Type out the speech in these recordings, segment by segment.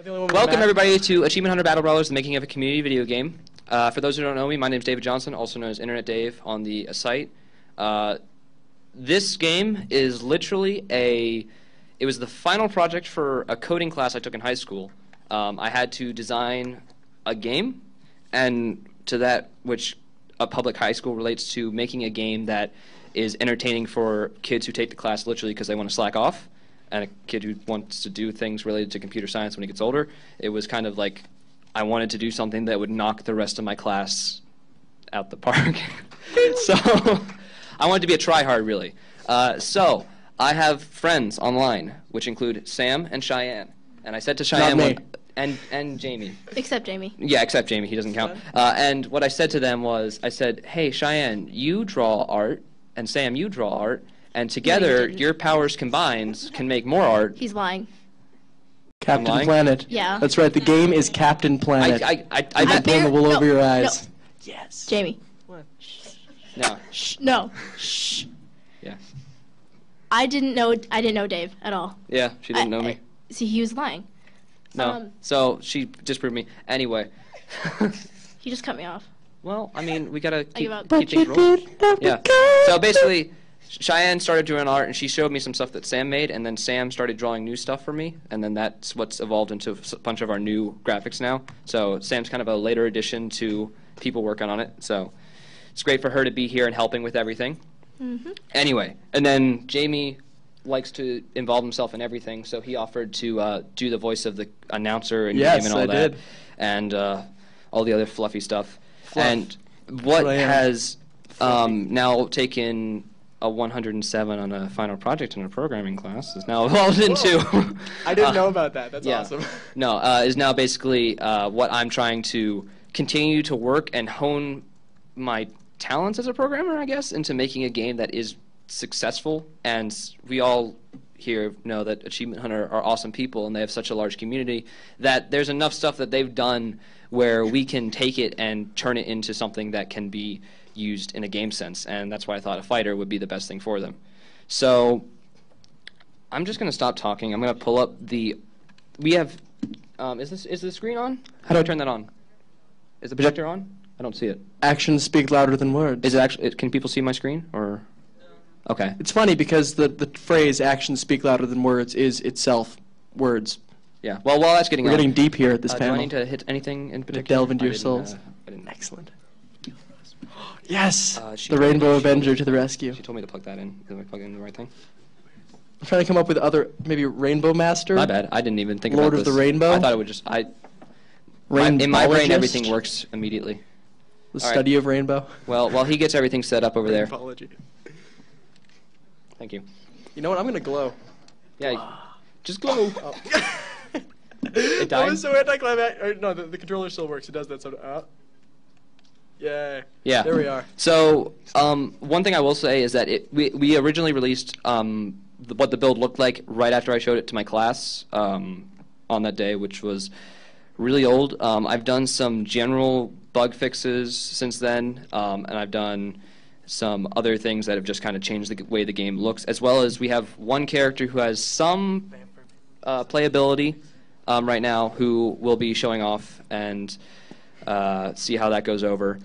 Welcome everybody to Achievement Hunter Battle Brawlers, the making of a community video game. For those who don't know me, my name is David Johnson, also known as Internet Dave on the site. This game is literally it was the final project for a coding class I took in high school. I had to design a game, and to that, which a public high school relates to making a game that is entertaining for kids who take the class literally because they want to slack off, and a kid who wants to do things related to computer science when he gets older. It was kind of like I wanted to do something that would knock the rest of my class out the park. So I wanted to be a try-hard, really. So I have friends online, which include Sam and Cheyenne. And I said to Cheyenne, and Jamie. Except Jamie. Yeah, except Jamie. He doesn't count. And what I said to them was, I said, hey, Cheyenne, you draw art, and Sam, you draw art, and together, your powers combined can make more art. He's lying. Captain Planet. Yeah. That's right. The game is Captain Planet. I pulling the wool over your eyes. No. Yes. Jamie. What? No. Shh. No. Shh. Yeah. I didn't know Dave at all. Yeah, she didn't know me. See, he was lying. No. So she disproved me. Anyway. He just cut me off. Well, I mean, we gotta keep But things you rolling. did Yeah. So basically, Cheyenne started doing art, and she showed me some stuff that Sam made, and then Sam started drawing new stuff for me, and then that's what's evolved into a bunch of our new graphics now. So Sam's kind of a later addition to people working on it. So it's great for her to be here and helping with everything. Mm-hmm. Anyway, and then Jamie likes to involve himself in everything, so he offered to do the voice of the announcer and game and all that, and all the other fluffy stuff. And what has now taken a 107 on a final project in a programming class is now evolved into... I didn't know about that. That's awesome. No, is now basically what I'm trying to continue to work and hone my talents as a programmer, I guess, into making a game that is successful. And we all here know that Achievement Hunter are awesome people, and they have such a large community that there's enough stuff that they've done where we can take it and turn it into something that can be used in a game sense, and that's why I thought a fighter would be the best thing for them. So I'm just going to stop talking. I'm going to pull up the... We have... is the screen on? How do I turn that on? Is the projector on? I don't see it. Actions speak louder than words. Is it actually... Can people see my screen? Or... Okay. It's funny because the phrase "actions speak louder than words" is itself words. Yeah. Well, while that's getting We're getting deep here at this panel. Do I need to hit anything in particular? Delve into your souls. Excellent. Yes! The told Rainbow me Avenger to the rescue. She told me to plug that in. Did I plug in the right thing? I'm trying to come up with other, maybe Rainbow Master? My bad. I didn't even think about this. Lord of the Rainbow? I thought it would just... in my brain, everything works immediately. The study of rainbow? Well, while he gets everything set up over there... Thank you. You know what? I'm going to glow. Yeah, just glow. Oh. It died? That was so anticlimactic. No, the controller still works. It does that sort of... Yay. Yeah. There we are. So, one thing I will say is that we originally released what the build looked like right after I showed it to my class on that day, which was really old. I've done some general bug fixes since then, and I've done some other things that have just kind of changed the way the game looks, as well as we have one character who has some playability right now who will be showing off and see how that goes over.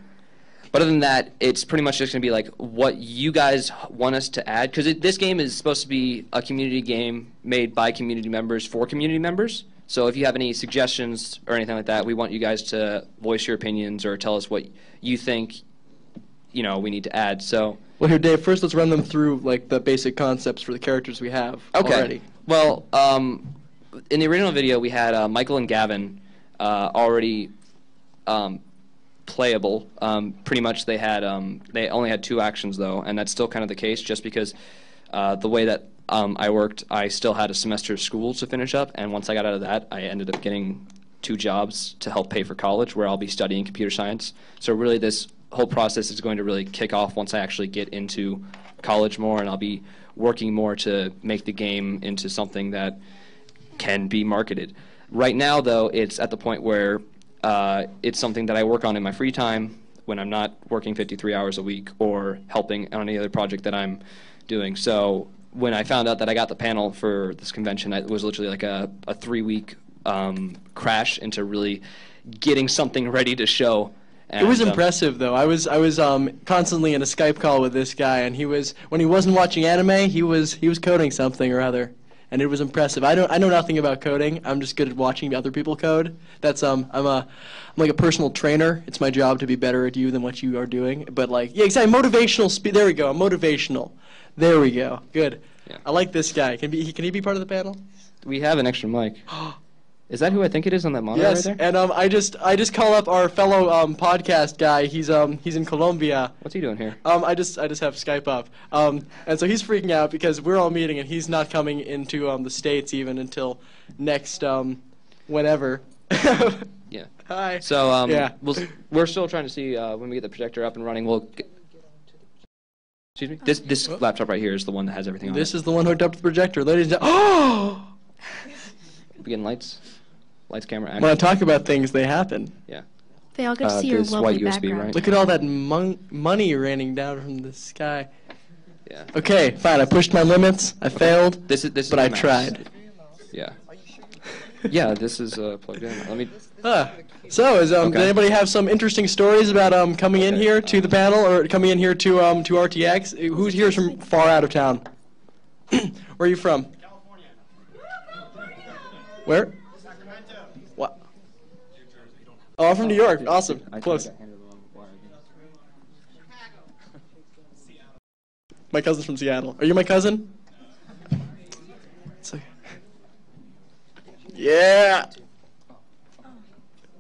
But other than that, it's pretty much just going to be like what you guys want us to add, because this game is supposed to be a community game made by community members for community members. So if you have any suggestions or anything like that, we want you guys to voice your opinions or tell us what you think, we need to add. So, well, here, Dave, first let's run them through like the basic concepts for the characters we have already. Well, in the original video, we had Michael and Gavin already playable. Pretty much they only had 2 actions, though, and that's still kind of the case just because the way that I worked, I still had a semester of school to finish up, and once I got out of that, I ended up getting 2 jobs to help pay for college where I'll be studying computer science. So really this whole process is going to really kick off once I actually get into college more, and I'll be working more to make the game into something that can be marketed. Right now, though, it's at the point where it's something that I work on in my free time when I'm not working 53 hours a week or helping on any other project that I'm doing. So when I found out that I got the panel for this convention, it was literally like a 3-week crash into really getting something ready to show. And, It was impressive, though. I was constantly in a Skype call with this guy, and when he wasn't watching anime, he was coding something or other, and it was impressive. I know nothing about coding. I'm just good at watching other people code. That's I'm like a personal trainer. It's my job to be better at you than what you are doing. But like, yeah, exactly. Motivational There we go. I'm motivational. There we go. Good. Yeah. I like this guy. Can he be part of the panel? We have an extra mic. Is that who I think it is on that monitor Yes, right there? and I just call up our fellow podcast guy. He's in Colombia. What's he doing here? I just have Skype up. And so he's freaking out because we're all meeting and he's not coming into the States even until next whenever. Yeah. Hi. So yeah. we're still trying to see when we get the projector up and running. Excuse me. This laptop right here is the one that has everything on This it. is the one hooked up to the projector, ladies and gentlemen. Oh! We getting lights, camera, action. When I talk about things, they happen. Yeah. They all get to see your this lovely white USB, background. right? Look at all that money raining down from the sky. Yeah. Okay, fine. I pushed my limits. I failed. This is but my I mouse. tried. Yeah. Yeah, this is plugged in. Let me. So, does Okay. anybody have some interesting stories about coming in here to the panel or coming in here to RTX? Who's here from far out of town? Where are you from? California. Where? Sacramento. What? Oh, I'm from New York. Awesome. Close. My cousin's from Seattle. Are you my cousin? It's like, yeah.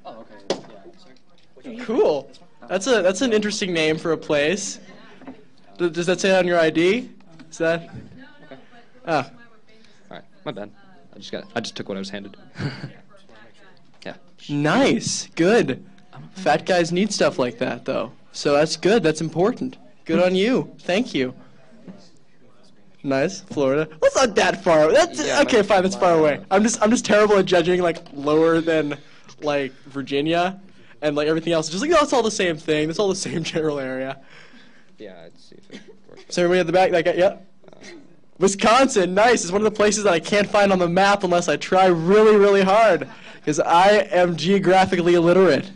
Oh, okay. Yeah. Cool. That's an interesting name for a place. Does that say on your ID? Is that? Okay. Ah. All right. My bad. I just took what I was handed. Yeah. Nice. Good. Fat guys need stuff like that, though. So that's good. That's important. Good on you. Thank you. Nice. Florida. That's not that far. That's Yeah, okay. my- Fine. That's far away. I'm just terrible at judging like lower than like Virginia and like everything else. Just like, no, it's all the same thing. It's all the same general area. Yeah. Let's see if it works. So everybody at the back, like, yep. Wisconsin, nice. It's one of the places that I can't find on the map unless I try really, really hard. Because I am geographically illiterate.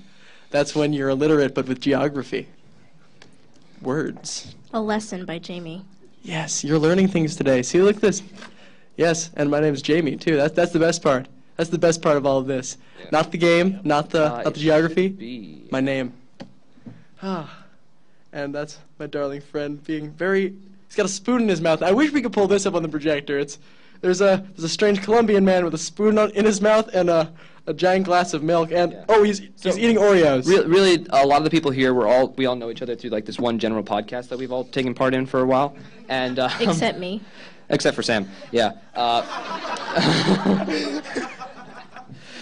That's when you're illiterate, but with geography. Words. A lesson by Jamie. Yes, you're learning things today. See, look at this. Yes, and my name is Jamie, too. That's the best part. That's the best part of all of this. Yeah. Not the game, not the It geography, should be. my name. And that's my darling friend being very... He's got a spoon in his mouth. I wish we could pull this up on the projector. There's a strange Colombian man with a spoon in his mouth and a giant glass of milk. And Yeah. he's eating Oreos. Really, a lot of the people here, we all know each other through like this one general podcast that we've all taken part in for a while, and Except me. except for Sam, yeah.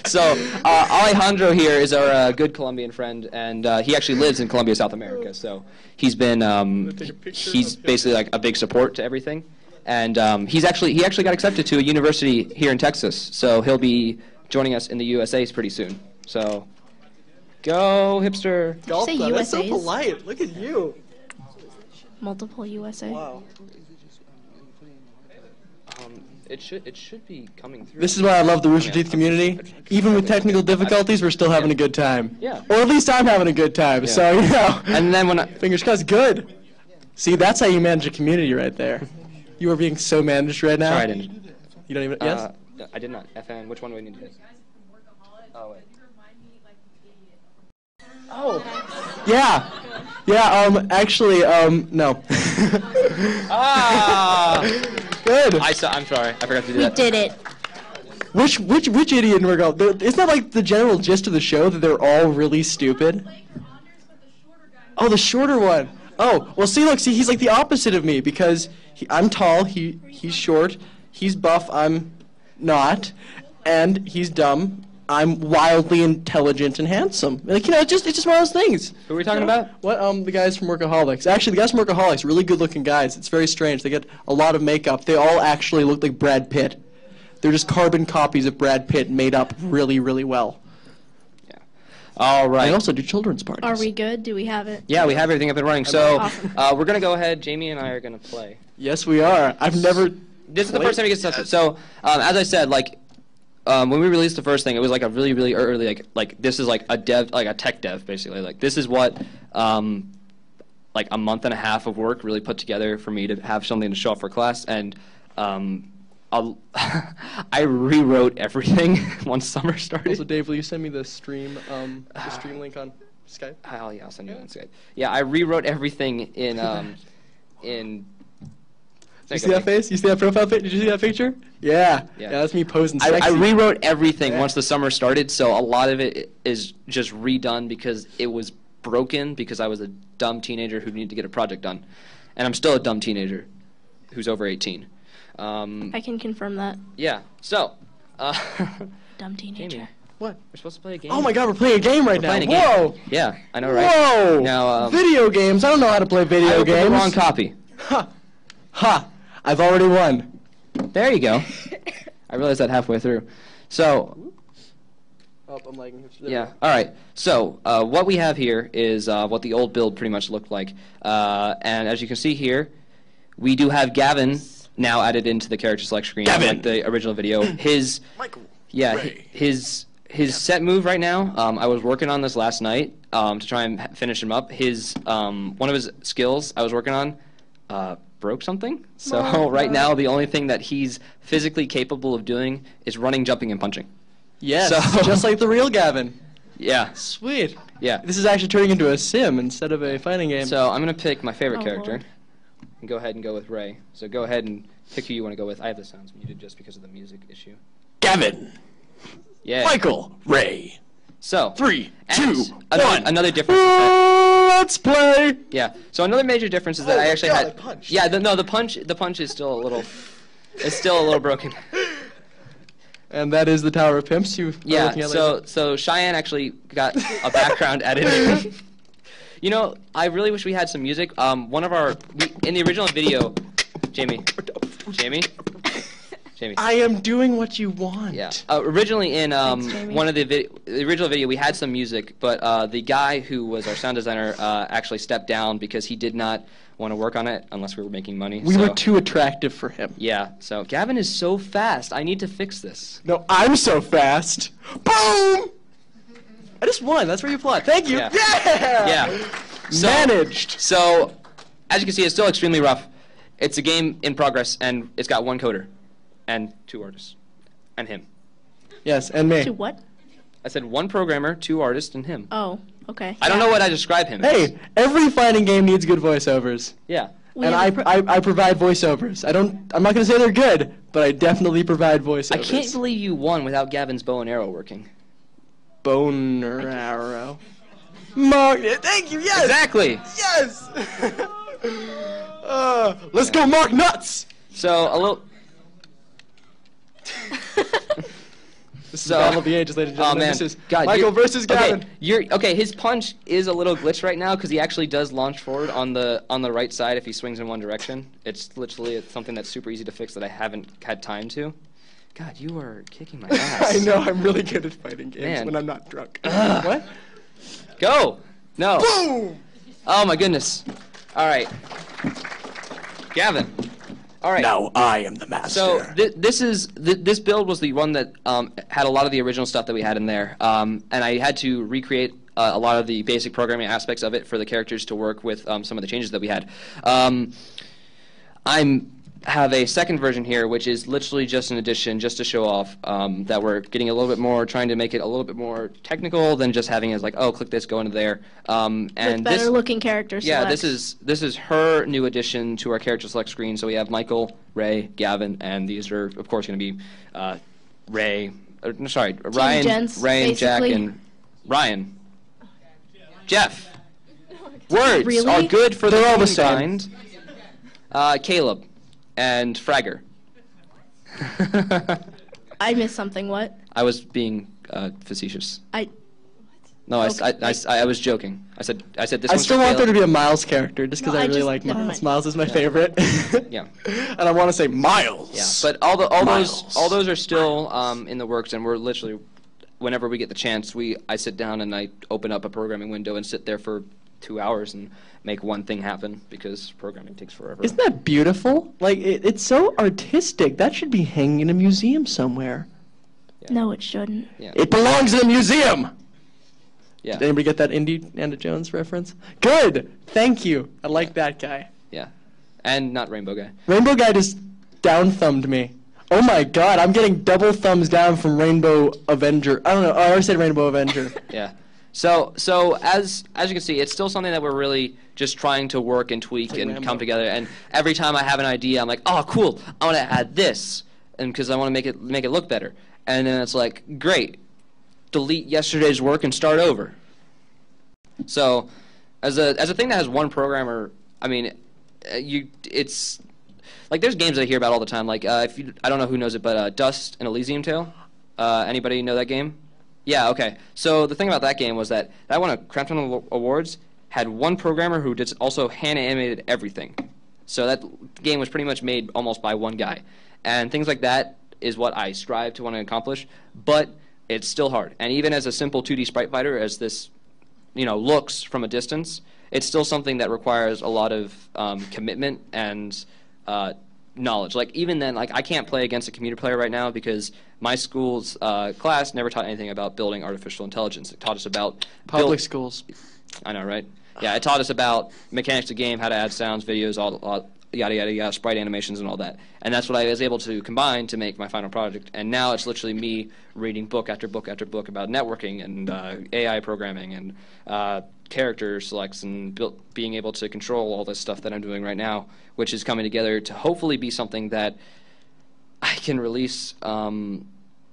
So Alejandro here is our good Colombian friend, and he actually lives in Colombia, South America. So he's been Take a picture he's of him. basically like a big support to everything, and he actually got accepted to a university here in Texas. So he'll be joining us in the USA's pretty soon. So go hipster. Golf Say club. That's so USAs. polite. Look at you. Multiple USA. Wow. It should be coming through. This is why I love the Rooster Teeth community. Even with technical difficulties, we're still having a good time. Yeah. Or at least I'm having a good time. Yeah. So, you know. And then when I, Fingers crossed. Good. See, that's how you manage a community right there. You are being so managed right now. sorry, I didn't. You don't even. Yes? I did not. FN. Which one do we need to hit? Oh wait. Oh. Yeah. Yeah, actually, no. Ah! Good. I'm sorry. I forgot to do We that. did it. Which idiot in regard? Isn't that like the general gist of the show that they're all really stupid? Oh, the shorter one. Oh, well, see, he's like the opposite of me because I'm tall, he's short, he's buff, I'm not, and he's dumb. I'm wildly intelligent and handsome. Like, you know, it's just one of those things. Who are we talking about? What? The guys from Workaholics. Actually, the guys from Workaholics, really good-looking guys. It's very strange. They get a lot of makeup. They all actually look like Brad Pitt. They're just carbon copies of Brad Pitt made up really, really well. Yeah. All right. They also do children's parties. Are we good? Do we have it? Yeah, we have everything up and running. So Awesome. we're gonna go ahead. Jamie and I are gonna play. Yes, we are. I've never... This is the first time we get to test it. So as I said, like when we released the first thing, it was like a really, really early, like this is like a tech dev, basically. Like, this is what, like a month and a half of work really put together for me to have something to show up for class. And I rewrote everything once summer started. Also, Dave, will you send me the stream link on Skype? Yeah, I'll send you on Skype. Yeah, I rewrote everything in. You see that face? You see that profile pic? Did you see that picture? Yeah. Yeah, that's me posing sexy. I rewrote everything once the summer started, so a lot of it is just redone because it was broken because I was a dumb teenager who needed to get a project done. And I'm still a dumb teenager who's over 18. I can confirm that. Yeah, so. Dumb teenager. Jamie, what? we're supposed to play a game. Oh my god, we're playing a game right now. Whoa! Yeah, I know, right? Whoa! Now, video games. I don't know how to play video games. the wrong copy. Ha! Ha! I've already won. There you go. I realized that halfway through. So. Oh, I'm lagging. Yeah. All right. So what we have here is what the old build pretty much looked like, and as you can see here, we do have Gavin now added into the character select screen, like the original video. His his set move right now. I was working on this last night to try and finish him up. His one of his skills I was working on broke something. So right now the only thing that he's physically capable of doing is running, jumping, and punching. Yes, so, just like the real Gavin. Yeah. Sweet. Yeah. This is actually turning into a sim instead of a fighting game. So I'm going to pick my favorite character. Lord. And go ahead and go with Ray. So go ahead and pick who you want to go with. I have the sounds muted just because of the music issue. Gavin. Yeah. Michael. Ray. So 3, 2, 1. Another difference. Is that, let's play. Yeah. So another major difference is that I actually had. Punched. Yeah. The punch is still a little. It's still a little broken. And that is the Tower of Pimps. So Cheyenne actually got a background added. You know, I really wish we had some music. One of our in the original video, Jamie. I am doing what you want. Yeah. Originally in one of the original video, we had some music, but the guy who was our sound designer actually stepped down because he did not want to work on it unless we were making money. We were too attractive for him. Yeah. So Gavin is so fast. I need to fix this. No, I'm so fast. Boom! I just won. That's where you applaud. Thank you. Yeah. Yeah. Managed. So, as you can see, it's still extremely rough. It's a game in progress, and it's got one coder, and 2 artists, and him. Yes, and me. To what? I said 1 programmer, 2 artists, and him. Oh, okay. I don't know what I describe him as. Hey, every fighting game needs good voiceovers. Yeah. And I provide voiceovers. I'm not going to say they're good, but I definitely provide voiceovers. I can't believe you won without Gavin's bow and arrow working. Boner arrow. Thank you, yes! Exactly! Yes! Let's go Mark Nuts! So, a little... This is Battle of the Ages, ladies and gentlemen. Oh, man. This is God, Michael versus Gavin. Okay, his punch is a little glitched right now because he actually does launch forward on the right side if he swings in one direction. It's literally something that's super easy to fix that I haven't had time to. God, you are kicking my ass. I know, I'm really good at fighting games when I'm not drunk. What? Go! No. Boom! Oh my goodness. All right. Gavin. All right. Now I am the master. So this build was the one that had a lot of the original stuff that we had in there, and I had to recreate a lot of the basic programming aspects of it for the characters to work with some of the changes that we had. Have a second version here, which is literally just an addition, just to show off that we're getting a little bit more, trying to make it a little bit more technical than just having it as like, oh, click this, go into there. And with better looking characters. Yeah, this is her new addition to our character select screen. So we have Michael, Ray, Gavin, and these are of course going to be Ryan, gents, Ray, and Jack, basically. and Ryan, Jeff. Words Really? are good for They're the all the human same. kind. Caleb. And Fragger. I missed something. What? I was being facetious. No, Okay. I was joking. I said this. I one's still for want there Caleb. to be a Miles character, just because No, I I really just- like never Miles. mind. Miles is my favorite. Yeah. And I want to say Miles. Yeah, but all Miles. those are still in the works, and we're literally, whenever we get the chance, I sit down and I open up a programming window and sit there for 2 hours and make one thing happen because programming takes forever. Isn't that beautiful? Like, it's so artistic. That should be hanging in a museum somewhere. No, it shouldn't. Yeah. It belongs in a museum. Yeah. Did anybody get that Indiana Jones reference? Good. Thank you. I like that guy. Yeah. And not Rainbow Guy. Rainbow Guy just down-thumbed me. Oh my god, I'm getting double thumbs down from Rainbow Avenger. I don't know. Oh, I already said Rainbow Avenger. Yeah. So as you can see, it's still something that we're really just trying to work and tweak and Rambo. come together. And every time I have an idea, I'm like, oh, cool, I want to add this, and because I want to make it look better. And then it's like, great, delete yesterday's work and start over. So as a thing that has one programmer, I mean, it's like there's games I hear about all the time. Like I don't know who knows it, but Dust and Elysium Tale. Anybody know that game? Yeah, okay. So the thing about that game was that won a crap ton of awards, had one programmer who did also hand-animated everything. So that game was pretty much made almost by one guy. And things like that is what I strive to want to accomplish, but it's still hard. And even as a simple 2D sprite fighter, as this looks from a distance, it's still something that requires a lot of commitment and knowledge. Like even then, like I can't play against a computer player right now because my school's class never taught anything about building artificial intelligence. It taught us about Public schools. I know, right? Yeah, it taught us about mechanics of game, how to add sounds, videos, all yada yada yada, sprite animations and all that. And that's what I was able to combine to make my final project. And now it's literally me reading book after book after book about networking and AI programming and character selects and being able to control all this stuff that I'm doing right now, which is coming together to hopefully be something that I can release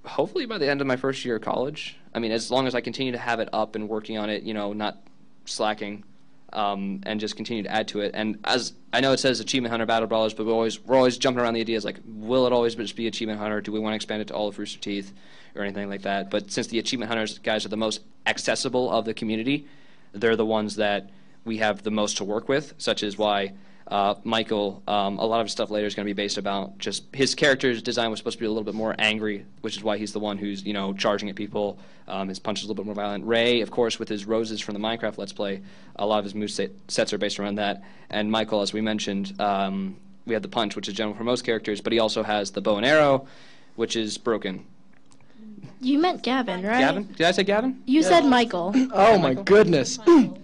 hopefully by the end of my first year of college. I mean, as long as I continue to have it up and working on it, not slacking, and just continue to add to it. And as I know it says Achievement Hunter Battle Brawlers, but we're always jumping around the ideas like, will it always just be Achievement Hunter? Do we want to expand it to all of Rooster Teeth or anything like that? But since the Achievement Hunters guys are the most accessible of the community, they're the ones that we have the most to work with, such as why Michael, a lot of his stuff later is going to be based about just his character's design was supposed to be a little bit more angry, which is why he's the one who's, charging at people. His punch is a little bit more violent. Ray, of course, with his roses from the Minecraft Let's Play, a lot of his movesets are based around that. And Michael, as we mentioned, we have the punch, which is general for most characters, but he also has the bow and arrow, which is broken. You meant Gavin, right? Gavin? Did I say Gavin? You said Michael. Oh my goodness. Oh.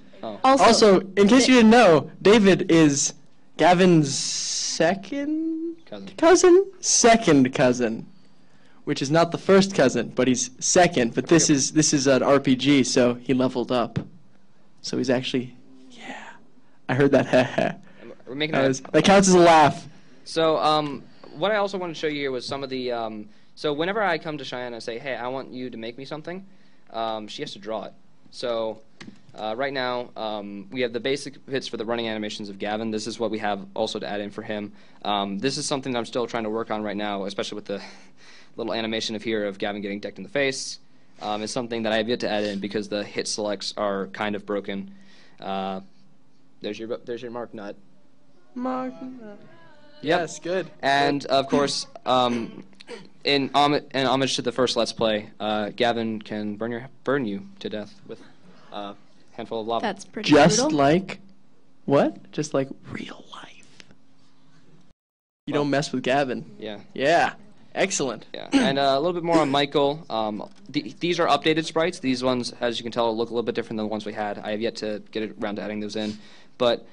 Also, in case you didn't know, David is Gavin's second cousin? Second cousin. Which is not the first cousin, but he's second. But this is an RPG, so he leveled up. So he's actually, yeah. I heard that. We're making that counts as a laugh. So what I also wanted to show you here was some of the so whenever I come to Cheyenne and say, hey, I want you to make me something, she has to draw it. So right now we have the basic bits for the running animations of Gavin. This is what we have also to add in for him. This is something that I'm still trying to work on right now, especially with the little animation of Gavin getting decked in the face. It's something that I have yet to add in because the hit selects are kind of broken. There's your mark nut. Mark. Yep. Yes, good. And of course, in homage to the first Let's Play, Gavin can burn you to death with a handful of lava. That's pretty Just brutal. like what? Just like real life. You don't mess with Gavin. Yeah. Yeah. Excellent. Yeah. And a little bit more on Michael. These are updated sprites. These ones, as you can tell, look a little bit different than the ones we had. I have yet to get around to adding those in, but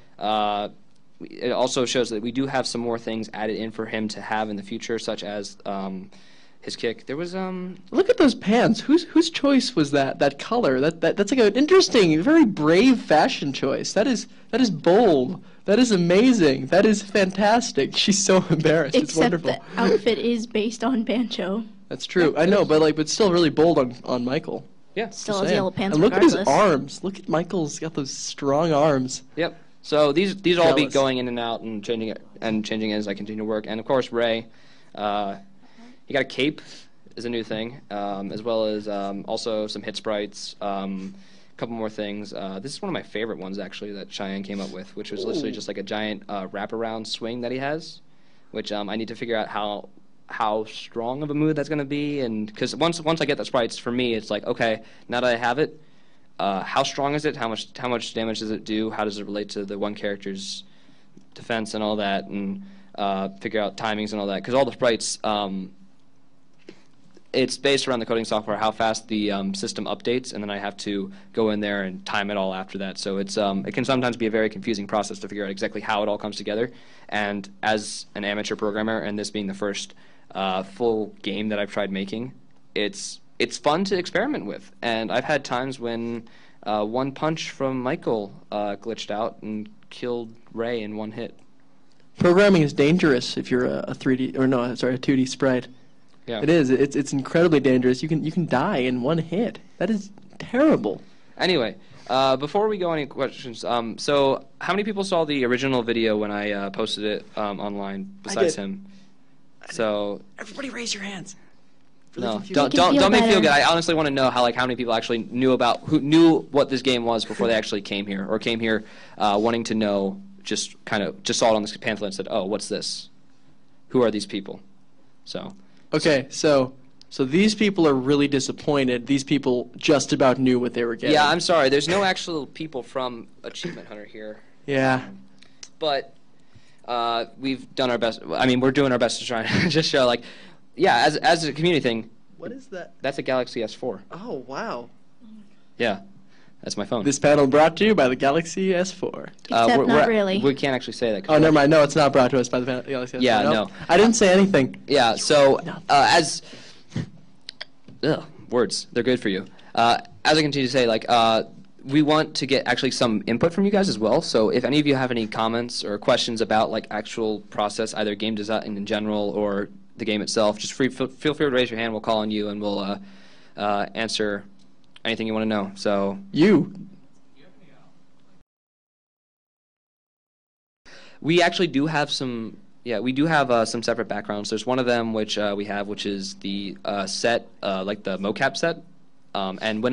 it also shows that we do have some more things added in for him to have in the future, such as his kick. There was Look at those pants. Whose choice was that? That color. That's like an interesting, very brave fashion choice. That is bold. That is amazing. That is fantastic. She's so embarrassed. It's Except wonderful. the outfit is based on Bancho. That's true. I know, but still really bold on Michael. yeah. Still Just has saying. yellow pants And look regardless. at his arms. Look at Michael's got those strong arms. Yep. So these will all be Jealous. going in and out and changing as I continue to work. And of course, Ray, he got a cape is a new thing, as well as also some hit sprites, a couple more things. This is one of my favorite ones actually that Cheyenne came up with, which was literally just like a giant wraparound swing that he has, which I need to figure out how strong of a move that's going to be, and because once I get the sprites, for me it's like, okay, now that I have it, how strong is it? How much damage does it do? How does it relate to the one character's defense and all that, and figure out timings and all that. Because all the sprites, it's based around the coding software, how fast the system updates, and then I have to go in there and time it all after that. So it's it can sometimes be a very confusing process to figure out exactly how it all comes together. And as an amateur programmer, and this being the first full game that I've tried making, it's fun to experiment with. And I've had times when one punch from Michael glitched out and killed Ray in one hit. Programming is dangerous if you're a 3D or no, sorry, a 2D sprite. Yeah. It is. It's incredibly dangerous. You can die in one hit. That is terrible. Anyway, before we go any questions, so how many people saw the original video when I posted it online besides him? So Everybody raise your hands. no, Really don't make me feel good. I honestly want to know how many people actually knew what this game was before they actually came here, or came here wanting to know, just saw it on this pamphlet and said, "Oh, what's this? Who are these people?" So Okay, so these people are really disappointed. These people just about knew what they were getting. yeah, I'm sorry. There's no actual people from Achievement Hunter here. Yeah. But we've done our best. I mean, we're doing our best to try and just show, like, yeah, as a community thing. What is that? That's a Galaxy S4. Oh, wow. Yeah, that's my phone. This panel brought to you by the Galaxy S4. Except not really. We can't actually say that. Oh, never mind. No, it's not brought to us by the Galaxy S4. Yeah, no. I didn't say anything. Yeah, so words, they're good for you. As I continue to say, like, we want to get actually some input from you guys as well. So if any of you have any comments or questions about, like, actual process, either game design in general or the game itself, just feel free to raise your hand. We'll call on you and we'll answer anything you want to know. So we actually do have some. Yeah, we do have some separate backgrounds. There's one of them which which is the set, like the mocap set. And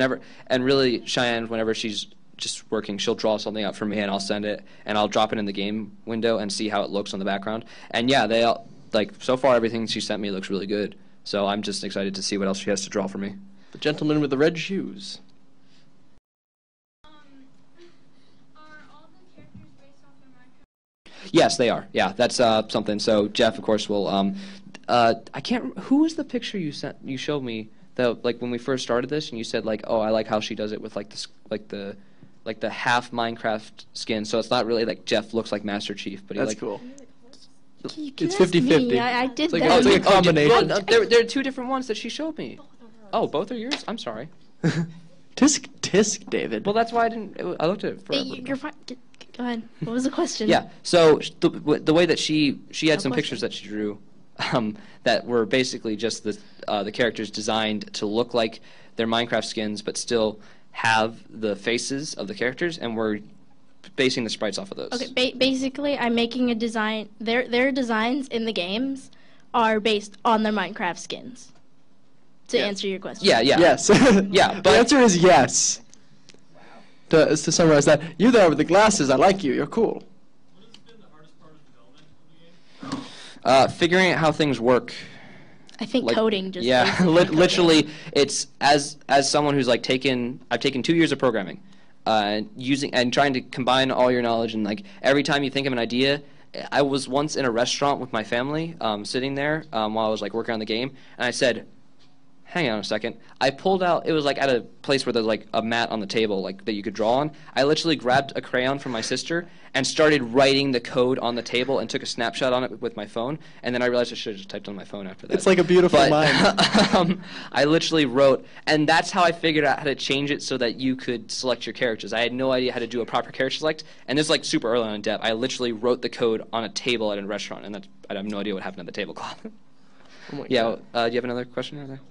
really Cheyenne, whenever she's just working, she'll draw something up for me and I'll send it and I'll drop it in the game window and see how it looks on the background. And yeah, they all, like, so far everything she sent me looks really good. So I'm just excited to see what else she has to draw for me. The gentleman with the red shoes. Are all the characters based off of Minecraft? Yes, they are. Yeah, that's something. So Jeff, of course, will. I can't. Who was the picture you sent? You showed me like when we first started this, and you said, like, oh, I like how she does it with, like, this, like the half Minecraft skin. So it's not really like Jeff looks like Master Chief, but he, That's like, cool. It's 50-50. I did It's like that. it's like a combination. Well, there are two different ones that she showed me. Oh, both are yours? I'm sorry. Tisk, David. Well, that's why I didn't. I looked at it forever. You're fine. Go ahead. What was the question? Yeah. So the way that she had some question. pictures that she drew, that were basically just the characters designed to look like their Minecraft skins, but still have the faces of the characters, and we're basing the sprites off of those. Okay. Basically, I'm making a design. Their designs in the games are based on their Minecraft skins. To answer your question. Yeah. Yes. Yeah, The but answer is yes. To summarize that, you there with the glasses, I like you. You're cool. What has been the hardest part of development of the game? figuring out how things work. I think Like, coding just. Yeah, basically. literally, it's as someone who's, like, I've taken 2 years of programming, using and trying to combine all your knowledge, and, like, every time you think of an idea. I was once in a restaurant with my family, sitting there while I was, like, working on the game, and I said, hang on a second. I pulled out, it was like at a place where there's like a mat on the table, like, that you could draw on. I literally grabbed a crayon from my sister and started writing the code on the table and took a snapshot on it with my phone. And then I realized I should have just typed on my phone after that. It's like a beautiful mind. I literally wrote, and that's how I figured out how to change it so that you could select your characters. I had no idea how to do a proper character select, and this is, like, super early on in depth. I literally wrote the code on a table at a restaurant, and I have no idea what happened at the tablecloth. Oh my Yeah, God. do you have another question over there?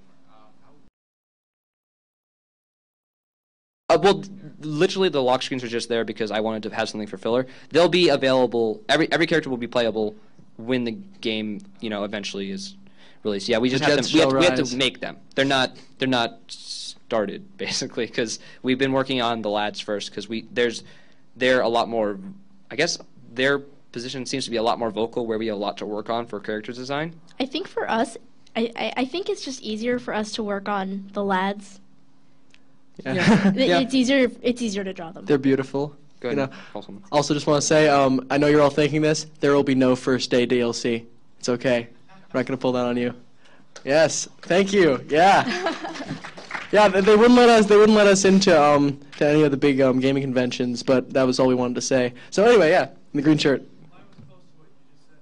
Well, literally the lock screens are just there because I wanted to have something for filler. They'll be available. Every character will be playable when the game, eventually is released. Yeah, we just have them. We have to make them. They're not started, basically, because we've been working on the lads first because they're a lot more. I guess their position seems to be a lot more vocal, where we have a lot to work on for character design. I think for us, I think it's just easier for us to work on the lads. Yeah. It's easier to draw them. They're beautiful. Good. Also, just want to say, I know you're all thinking this. There will be no first day DLC. It's okay. We're not going to pull that on you. Yes, thank you. Yeah. Yeah, they wouldn't let us. They wouldn't let us into to any of the big gaming conventions, but that was all we wanted to say. So anyway, yeah, the green shirt. I was close to what you just said.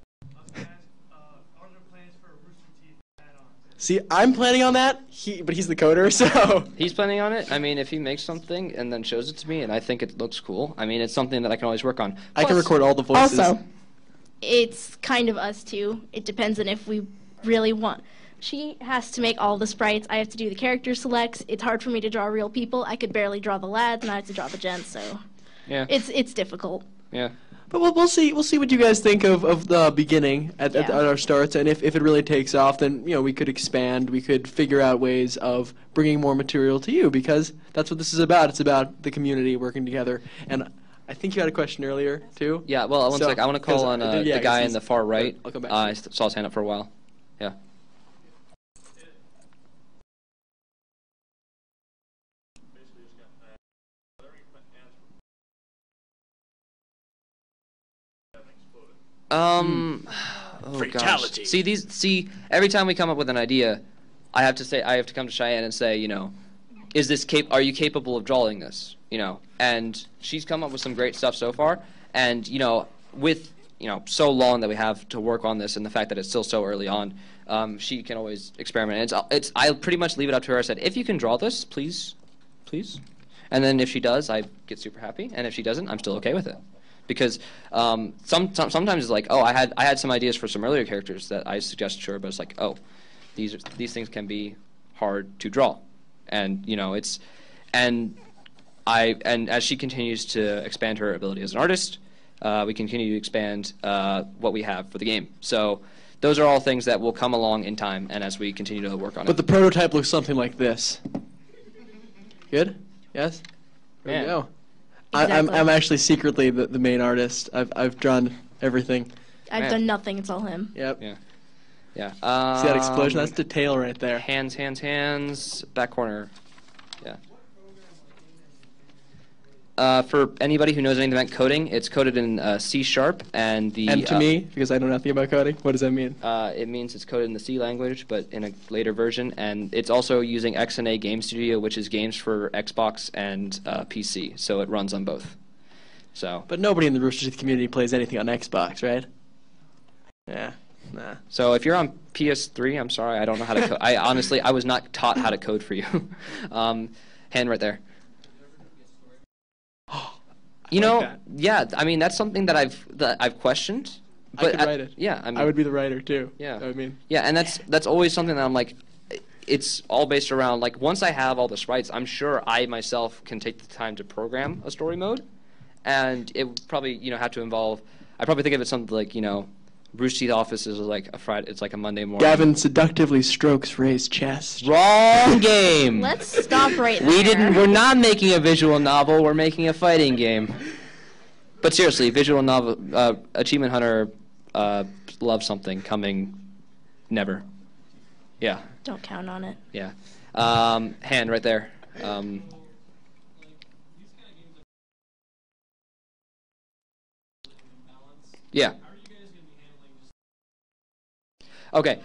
Are there plans for a Rooster Teeth add-on? See, I'm planning on that. But he's the coder, so. He's planning on it. I mean, if he makes something and then shows it to me, and I think it looks cool, I mean, it's something that I can always work on. I can record all the voices. Also, it's kind of us too. It depends on if we really want. She has to make all the sprites. I have to do the character selects. It's hard for me to draw real people. I could barely draw the lads, and I have to draw the gents. So, Yeah. it's difficult. Yeah. But we'll see. We'll see what you guys think of the beginning at our starts, and if it really takes off, then we could expand. We could figure out ways of bringing more material to you, because that's what this is about. It's about the community working together. And I think you had a question earlier too. Yeah. Well, one sec. I want to call on yeah, the guy in the far right. I'll come back. I saw his hand up for a while. Yeah. Basically, just got that. Oh gosh. See, every time we come up with an idea, I have to come to Cheyenne and say, is this are you capable of drawing this? And she's come up with some great stuff so far. And with so long that we have to work on this, and the fact that it's still so early on, she can always experiment. And I pretty much leave it up to her. I said, if you can draw this, please. And then if she does, I get super happy. And if she doesn't, I'm still okay with it. Because sometimes it's like, oh, I had some ideas for some earlier characters that I suggested to her, but it's like, oh, these things can be hard to draw, and and as she continues to expand her ability as an artist, we continue to expand what we have for the game. So those are all things that will come along in time, and as we continue to work on it. But the prototype looks something like this. Good? Yes. There we go. Exactly. I'm actually secretly the main artist. I've drawn everything. I've done nothing. It's all him. Yep. Yeah. See that explosion? That's the tail right there. Hands. Back corner. Yeah. For anybody who knows anything about coding, it's coded in C# and the. And to me, because I know nothing about coding, what does that mean? It means it's coded in the C language, but in a later version, and it's also using XNA Game Studio, which is games for Xbox and PC, so it runs on both. So. But nobody in the Rooster Teeth community plays anything on Xbox, right? Yeah. Nah. So if you're on PS3, I'm sorry, I don't know how to code. I was not taught how to code for you. Hand right there. Yeah. I mean, that's something that I've questioned. But I could write it. Yeah, I mean, I would be the writer too. Yeah. I mean. Yeah, and that's always something that I'm like, it's all based around like once I have all the sprites, I'm sure I myself can take the time to program a story mode, and it would probably have to involve. I probably think of it something like Rooster Teeth office is like a Friday. It's like a Monday morning. Gavin seductively strokes Ray's chest. Wrong game. Let's stop right there. We're not making a visual novel. We're making a fighting game. But seriously, visual novel. Achievement Hunter. Love something coming. Never. Yeah. Don't count on it. Yeah. Hand right there. Yeah. Okay.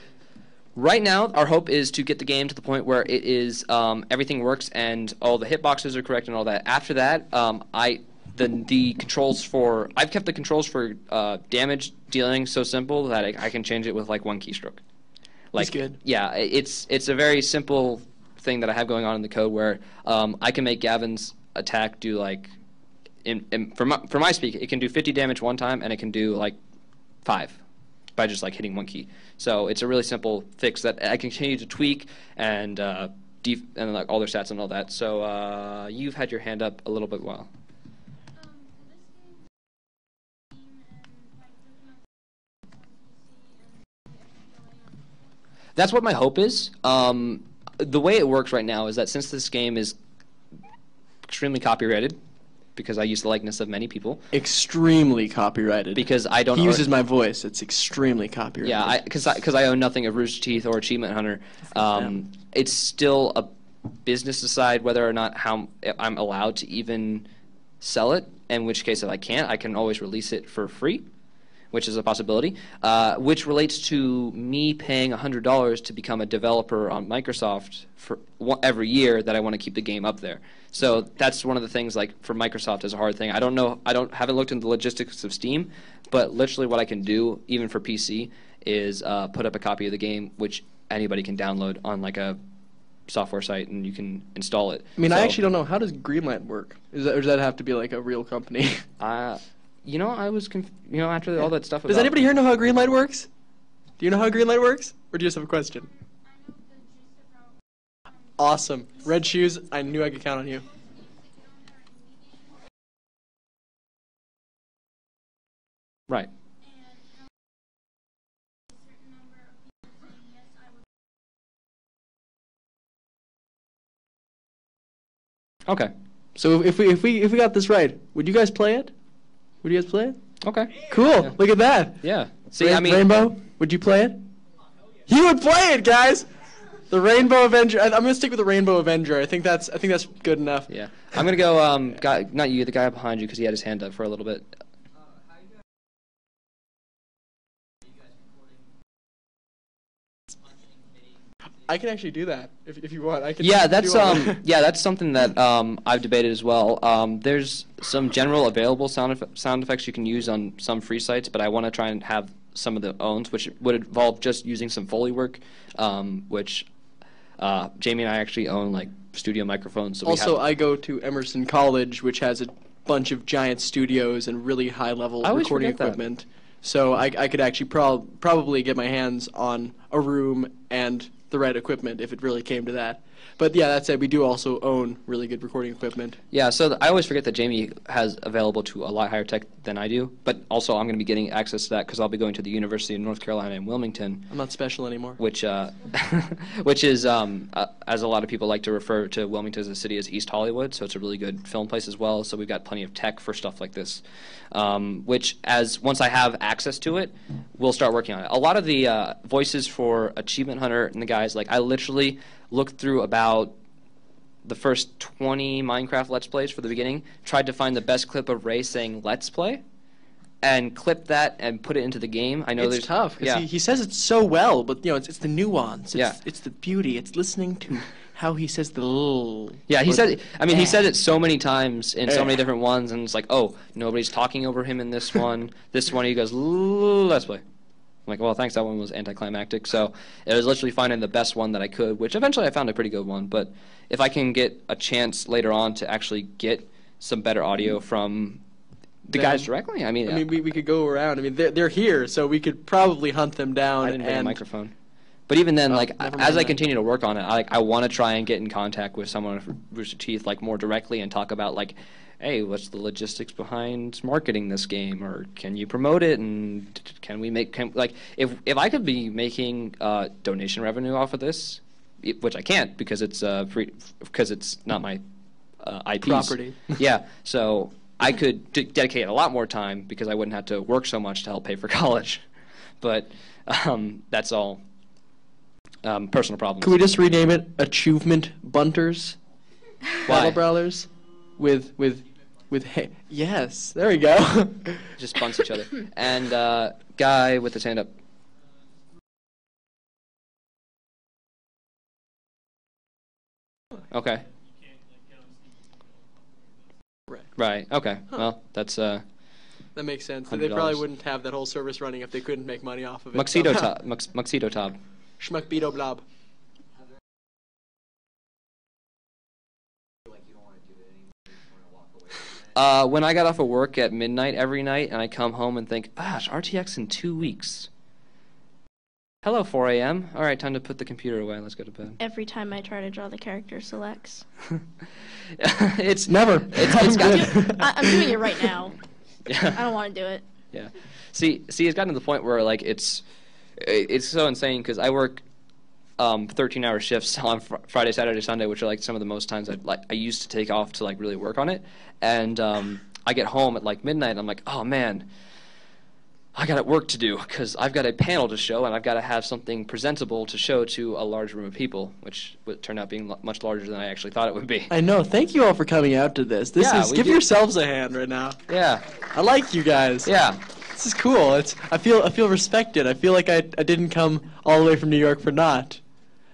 Right now, our hope is to get the game to the point where it is everything works and all the hitboxes are correct and all that. After that, the controls for I've kept the controls for damage dealing so simple that I can change it with like one keystroke. Like, that's good. Yeah, it's a very simple thing that I have going on in the code where I can make Gavin's attack do like for my speak, it can do 50 damage one time and it can do like 5 by just like hitting one key. So it's a really simple fix that I can continue to tweak and like all their stats and all that. So you've had your hand up a little bit while. That's what my hope is. The way it works right now is that since this game is extremely copyrighted, because I use the likeness of many people. Extremely copyrighted. Because I don't. He uses my voice. It's extremely copyrighted. Yeah, because I own nothing of Rooster Teeth or Achievement Hunter. It's still a business to decide whether or not how I'm allowed to even sell it. In which case, if I can't, I can always release it for free. which is a possibility, which relates to me paying $100 to become a developer on Microsoft for every year that I want to keep the game up there. So that's one of the things, like, for Microsoft is a hard thing. I don't know, haven't looked into the logistics of Steam, but literally what I can do, even for PC, is put up a copy of the game, which anybody can download on like a software site, and you can install it. I mean, I actually don't know. How does Greenlight work? Or does that have to be like a real company? You know, I was, after all that stuff. Does anybody here know how Greenlight works? Do you know how Greenlight works, or do you just have a question? Awesome. Red shoes. I knew I could count on you. Right. Okay. So if we got this right, would you guys play it? Would you guys play it? Okay. Cool. Yeah. Look at that. Yeah. See, I mean, Rainbow, would you play it? You would play it, guys. The Rainbow Avenger. I'm gonna stick with the Rainbow Avenger. I think that's good enough. Yeah. I'm gonna go. Guy, not you, the guy behind you, because he had his hand up for a little bit. I can actually do that if you want. I can. Yeah, that's that's something that I've debated as well. There's some general available sound effects you can use on some free sites, but I want to try and have some of the owns, which would involve just using some Foley work, which Jamie and I actually own, like, studio microphones. So also, I go to Emerson College, which has a bunch of giant studios and really high-level recording equipment. So I could actually probably get my hands on a room and the right equipment if it really came to that. But yeah, that said, we do also own really good recording equipment. Yeah, so I always forget that Jamie has available to a lot higher tech than I do, but also I'm going to be getting access to that because I'll be going to the University of North Carolina in Wilmington. I'm not special anymore. Which which is, as a lot of people like to refer to Wilmington as a city, as East Hollywood, so it's a really good film place as well, so we've got plenty of tech for stuff like this, which, once I have access to it, we'll start working on it. A lot of the voices for Achievement Hunter and the guys, like, I literally looked through about the first 20 Minecraft Let's Plays for the beginning, tried to find the best clip of Ray saying Let's Play, and clipped that and put it into the game. I know it's tough, because he says it so well, but it's the nuance, it's the beauty, it's listening to how he says the l. Yeah, he said. He said it so many times in so many different ones, and it's like, oh, nobody's talking over him in this one. This one, he goes, Let's Play. I'm like, well, thanks, that one was anticlimactic. So it was literally finding the best one that I could, which eventually I found a pretty good one. But if I can get a chance later on to actually get some better audio from the guys directly, we could go around. They're here, so we could probably hunt them down. I didn't bring a microphone. But even then, as I continue to work on it, I want to try and get in contact with someone with Rooster Teeth, like, more directly and talk about, like, hey, what's the logistics behind marketing this game, or can you promote it, and can we make if I could be making donation revenue off of this, which I can't because it's free, because it's not my IPs. Property. Yeah, so I could dedicate a lot more time because I wouldn't have to work so much to help pay for college, but that's all personal problems. Could we just rename it Achievement Bunters? Why? Brawlers? With yes, there we go. Just bunts each other. And guy with his hand up. Okay. Right. Okay. Huh. Well, that's that makes sense. They probably wouldn't have that whole service running if they couldn't make money off of it. Muxedo Top. Muxedo Top. Schmuckbedo blob. When I got off of work at midnight every night, and I come home and think, gosh, RTX in 2 weeks. Hello, 4 a.m. All right, time to put the computer away. Let's go to bed. Every time I try to draw the character selects. It's never. It's got. I'm doing it right now. Yeah. I don't want to do it. Yeah. See, it's gotten to the point where, like, it's so insane because I work 13-hour shifts on Friday, Saturday, Sunday, which are, like, some of the most times I used to take off to, like, really work on it. And I get home at, like, midnight, and I'm like, oh, man, I got work to do because I've got a panel to show, and I've got to have something presentable to show to a large room of people, which would turn out being much larger than I actually thought it would be. I know. Thank you all for coming out to this. Give yourselves a hand right now. Yeah. I like you guys. Yeah. This is cool. I feel respected. I feel like I didn't come all the way from New York for naught,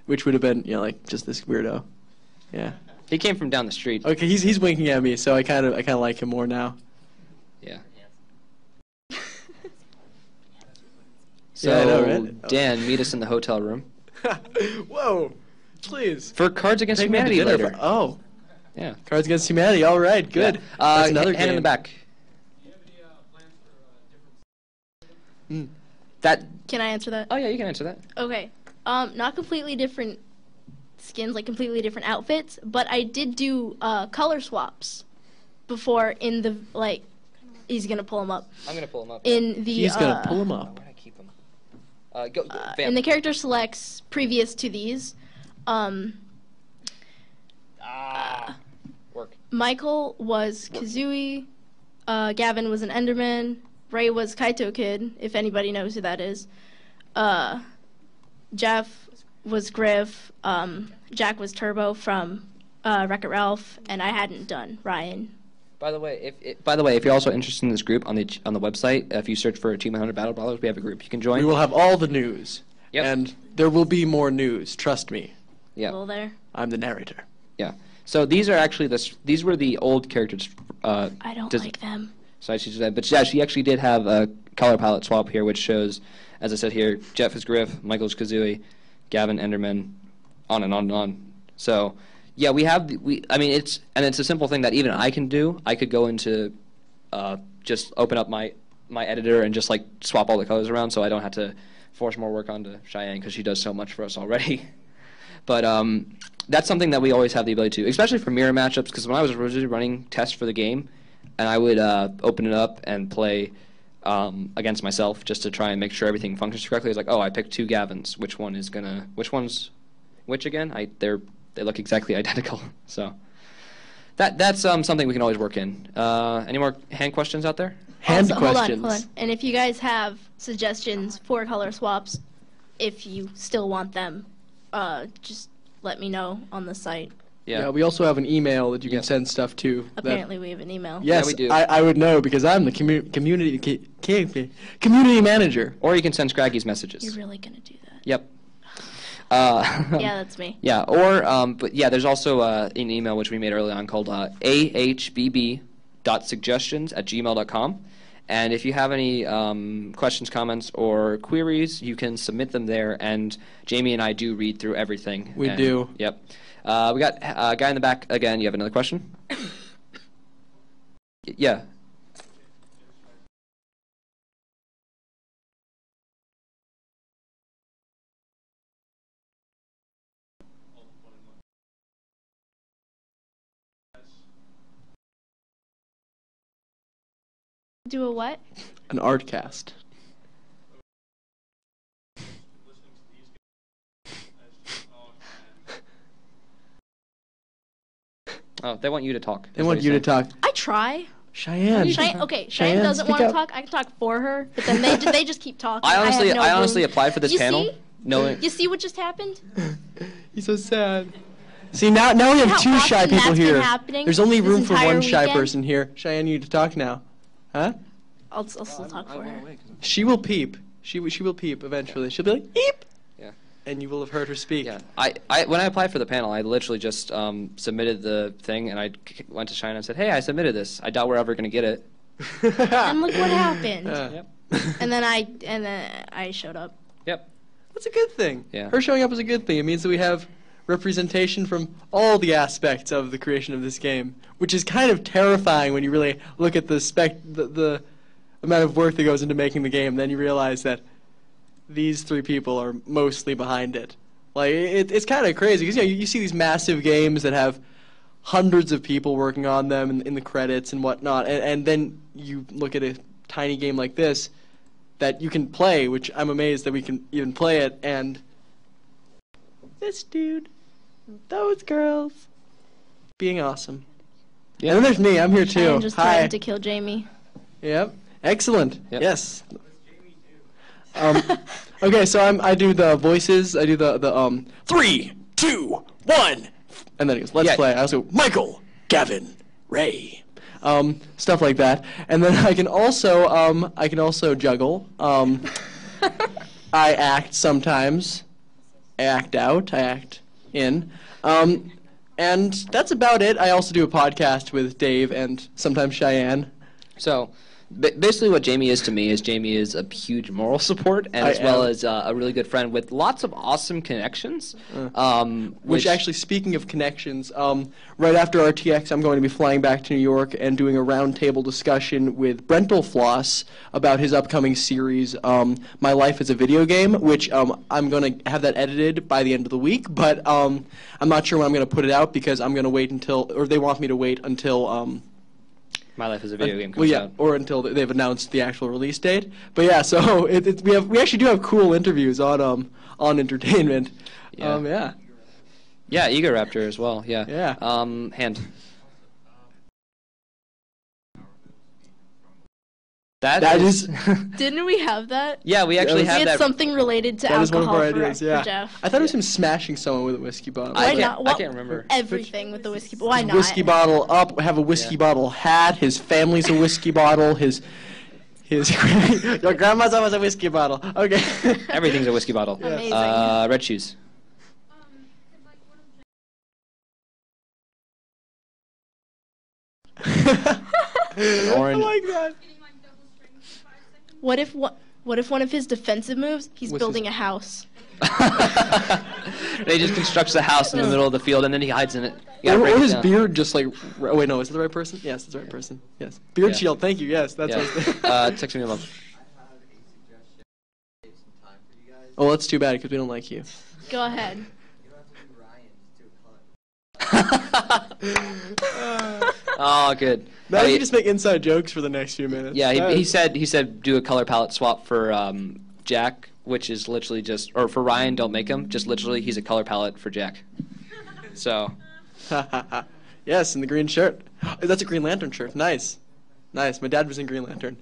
which would have been like just this weirdo. Yeah. He came from down the street. Okay, he's winking at me, so I kind of like him more now. Yeah. So, Yeah, I know, right? Dan, meet us in the hotel room Whoa, please. for Cards Against Take me to Humanity dinner later. Oh, Yeah. Cards Against Humanity. All right, good. Yeah. That's another hand game. in the back. Do you have any plans for different? That. Can I answer that? Oh yeah, you can answer that. Okay. Not completely different skins, like completely different outfits, but I did do color swaps before in the like. He's gonna pull him up. I'm gonna pull him up. In the He's gonna pull him Oh, up. where'd I keep him? Go. in the character selects previous to these. Work. Michael was Kazooie, Gavin was an Enderman, Ray was Kaito Kid, if anybody knows who that is. Jeff was Griff, Jack was Turbo from Wreck-It Ralph, and I hadn't done Ryan. By the way, if you're also interested in this group on the website, if you search for Achievement Hunter Battle Brawlers, we have a group you can join. We will have all the news. Yep. And there will be more news. Trust me. Yeah. Little there. I'm the narrator. Yeah. So these are actually these were the old characters. I don't like them. So she said, but yeah, she actually did have a color palette swap here, which shows, as I said here, Jeff is Griff, Michael's Kazooie, Gavin Enderman, on and on and on. So yeah, I mean, it's a simple thing that even I can do. I could go into just open up my editor and just like swap all the colors around, so I don't have to force more work onto Cheyenne because she does so much for us already. But that's something that we always have the ability to, especially for mirror matchups, because when I was originally running tests for the game, and I would open it up and play against myself just to try and make sure everything functions correctly. It's like, oh, I picked two Gavins. Which one's which again? They look exactly identical. So that's something we can always work in. Any more hand questions out there? Hand Also, questions. Hold on. And if you guys have suggestions for color swaps, if you still want them, just let me know on the site. Yeah, we also have an email that you can Yep. send stuff to. that- Apparently, we have an email. Yes, we do. I would know because I'm the community manager. Or you can send Scraggy's messages. You're really gonna do that? Yep. Yeah, that's me. Yeah, or but yeah, there's also an email which we made early on called ahbb.suggestions@gmail.com. And if you have any questions, comments, or queries, you can submit them there. And Jamie and I do read through everything. We And- do. Yep. We got a guy in the back again. You have another question? Yeah. Do a what? An art cast. Oh, they want you to talk. They want you to talk. I try. Cheyenne. Cheyenne Cheyenne, doesn't speak want to up. talk. I can talk for her, but then they just keep talking. I honestly, have no I honestly room. applied for this You panel, see? knowing. You see what just happened? He's so sad. See, now we have How two shy often people that's been here. happening There's only this room for entire one shy weekend? person here. Cheyenne, you need to talk now. Huh? I'll still talk for her. She will peep. She will peep eventually. She'll be like, eep! Yeah. And you will have heard her speak. Yeah, when I applied for the panel, I literally just submitted the thing, and I went to China and said, "Hey, I submitted this. I doubt we're ever going to get it." And look what happened. Yep. And then I showed up. Yep. That's a good thing. Yeah. Her showing up is a good thing. It means that we have representation from all the aspects of the creation of this game, which is kind of terrifying when you really look at the amount of work that goes into making the game. Then you realize that these three people are mostly behind it. Like it's kind of crazy because you see these massive games that have hundreds of people working on them in the credits and whatnot, and then you look at a tiny game like this that you can play, which I'm amazed that we can even play it, and this dude, those girls, being awesome. Yeah. And then there's me. I'm here too. Cheyenne just Hi. threatened to kill Jamie. Yep. Excellent. Yep. Yes. Okay, so I do the voices. I do the 3, 2, 1, and then he goes, "Let's Yeah. play." I also go, Michael, Gavin, Ray. stuff like that. And then I can also juggle. I act sometimes. I act out. I act in. And that's about it. I also do a podcast with Dave and sometimes Cheyenne. So, basically what Jamie is to me is Jamie is a huge moral support, and as well as a really good friend with lots of awesome connections. Which actually, speaking of connections, right after RTX, I'm going to be flying back to New York and doing a roundtable discussion with Brental Floss about his upcoming series, My Life as a Video Game, which I'm going to have that edited by the end of the week, but I'm not sure when I'm going to put it out because I'm going to wait until, or they want me to wait until... My Life as a Video Game comes out. Or until they've announced the actual release date. But yeah, so we actually do have cool interviews on entertainment. Yeah. Yeah, Ego Raptor as well. Yeah. Yeah. Hand. That is. Didn't we have that? Yeah, we actually We have had that. something related to That is one alcohol of our ideas. for Yeah. Jeff. I thought it was him smashing someone with a whiskey bottle. Why I can't, not? I What- can't remember. Everything with the whiskey. Why not? Whiskey bottle up. Have a whiskey bottle hat. His family's a whiskey bottle. His your grandma's always a whiskey bottle. Okay. Everything's a whiskey bottle. Amazing. Red shoes. Orange. I like that. What if one of his defensive moves, he's What's building his- a house? He just constructs a house in the middle of the field and then he hides in it. You gotta Or break it his down. beard just like. Oh, wait, no, is it the right person? Yes, it's the right person. Yes. Beard Yeah. shield. Thank you. Yes, that's Yeah. what I was thinking. Text me a love. Oh, that's too bad because we don't like you. Go ahead. Oh, good. Now Oh, you he- can just make inside jokes for the next few minutes. Yeah, That he is- said do a color palette swap for Jack, which is literally just, or for Ryan, don't make him. Just literally, he's a color palette for Jack. So, Yes, in the green shirt. That's a Green Lantern shirt. Nice. Nice. My dad was in Green Lantern.